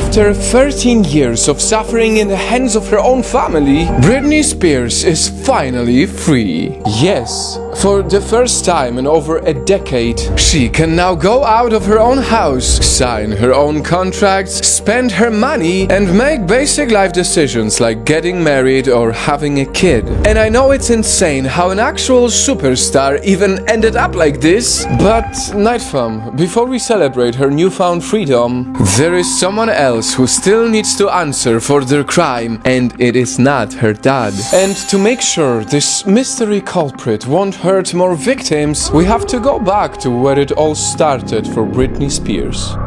After 13 years of suffering in the hands of her own family, Britney Spears is finally free. Yes, for the first time in over a decade, she can now go out of her own house, sign her own contracts, spend her money, and make basic life decisions like getting married or having a kid. And I know it's insane how an actual superstar even ended up like this, but Night Fam, before we celebrate her newfound freedom, there is someone else who still needs to answer for their crime, and it is not her dad. And to make sure this mystery culprit won't hurt more victims, we have to go back to where it all started for Britney Spears.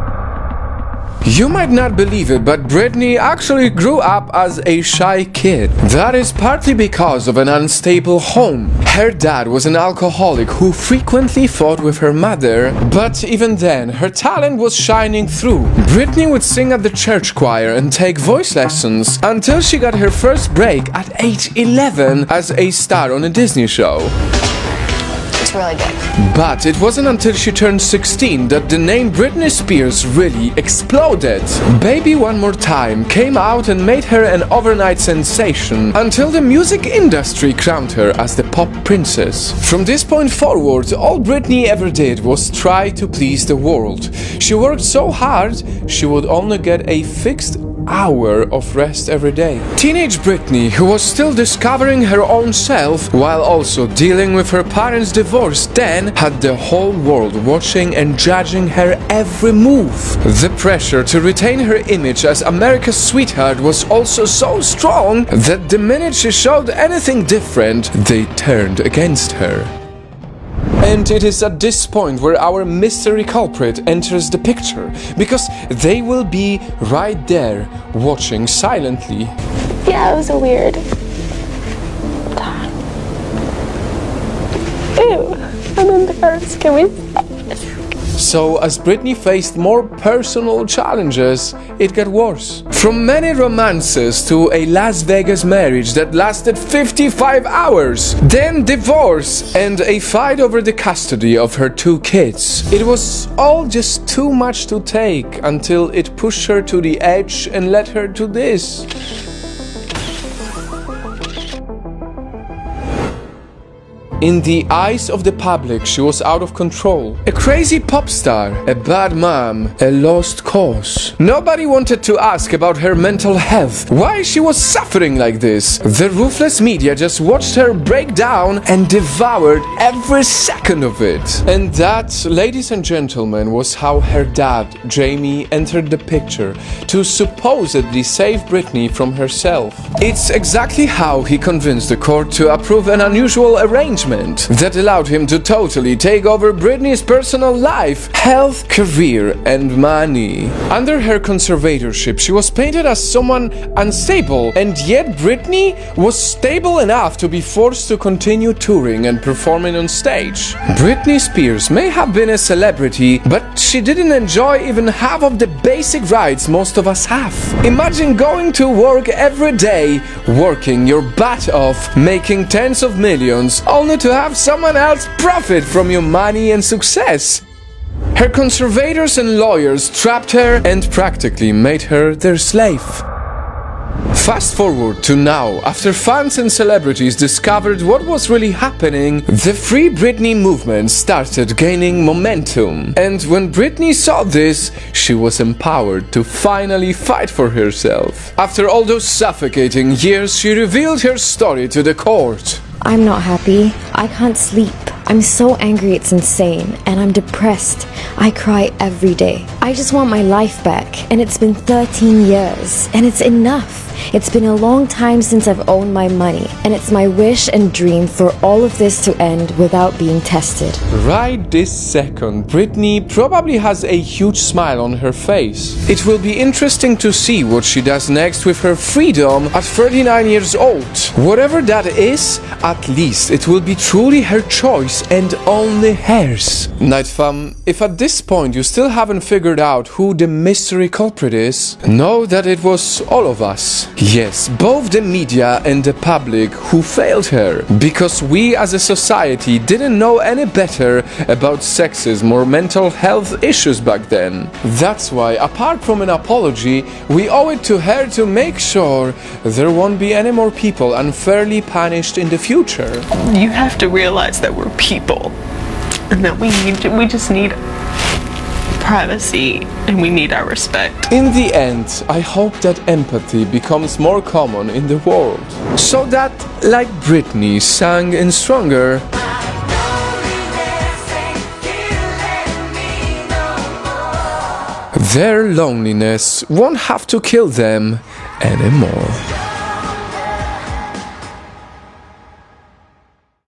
You might not believe it, but Britney actually grew up as a shy kid. That is partly because of an unstable home. Her dad was an alcoholic who frequently fought with her mother, but even then, her talent was shining through. Britney would sing at the church choir and take voice lessons until she got her first break at age 11 as a star on a Disney show. Really good. But it wasn't until she turned 16 that the name Britney Spears really exploded. Baby One More Time came out and made her an overnight sensation until the music industry crowned her as the pop princess. From this point forward, all Britney ever did was try to please the world. She worked so hard, she would only get a fixed hour of rest every day. Teenage Britney, who was still discovering her own self while also dealing with her parents' divorce, then had the whole world watching and judging her every move. The pressure to retain her image as America's sweetheart was also so strong that the minute she showed anything different, they turned against her. And it is at this point where our mystery culprit enters the picture, because they will be right there, watching silently. Yeah, it was a weird. Ew, I'm embarrassed. Can we stop? So, as Britney faced more personal challenges, it got worse. From many romances to a Las Vegas marriage that lasted 55 hours, then divorce and a fight over the custody of her 2 kids. It was all just too much to take until it pushed her to the edge and led her to this. In the eyes of the public, she was out of control. A crazy pop star, a bad mom, a lost cause. Nobody wanted to ask about her mental health, why she was suffering like this. The ruthless media just watched her break down and devoured every second of it. And that, ladies and gentlemen, was how her dad, Jamie, entered the picture to supposedly save Britney from herself. It's exactly how he convinced the court to approve an unusual arrangement that allowed him to totally take over Britney's personal life, health, career, and money. Under her conservatorship, she was painted as someone unstable, and yet Britney was stable enough to be forced to continue touring and performing on stage. Britney Spears may have been a celebrity, but she didn't enjoy even half of the basic rights most of us have. Imagine going to work every day, working your butt off, making tens of millions, only to have someone else profit from your money and success. Her conservators and lawyers trapped her and practically made her their slave. Fast forward to now, after fans and celebrities discovered what was really happening, the Free Britney movement started gaining momentum. And when Britney saw this, she was empowered to finally fight for herself. After all those suffocating years, she revealed her story to the court. I'm not happy. I can't sleep. I'm so angry it's insane, and I'm depressed. I cry every day. I just want my life back, and it's been 13 years, and it's enough. It's been a long time since I've owned my money, and it's my wish and dream for all of this to end without being tested. Right this second, Britney probably has a huge smile on her face. It will be interesting to see what she does next with her freedom at 39 years old. Whatever that is, at least it will be truly her choice and only hers. Night Fam, if at this point you still haven't figured out who the mystery culprit is, know that it was all of us. Yes, both the media and the public who failed her, because we as a society didn't know any better about sexism or mental health issues back then. That's why, apart from an apology, we owe it to her to make sure there won't be any more people unfairly punished in the future. You have to realize that we're people and that we just need privacy and we need our respect. In the end, I hope that empathy becomes more common in the world, so that, like Britney sang in Stronger, their loneliness won't have to kill them anymore.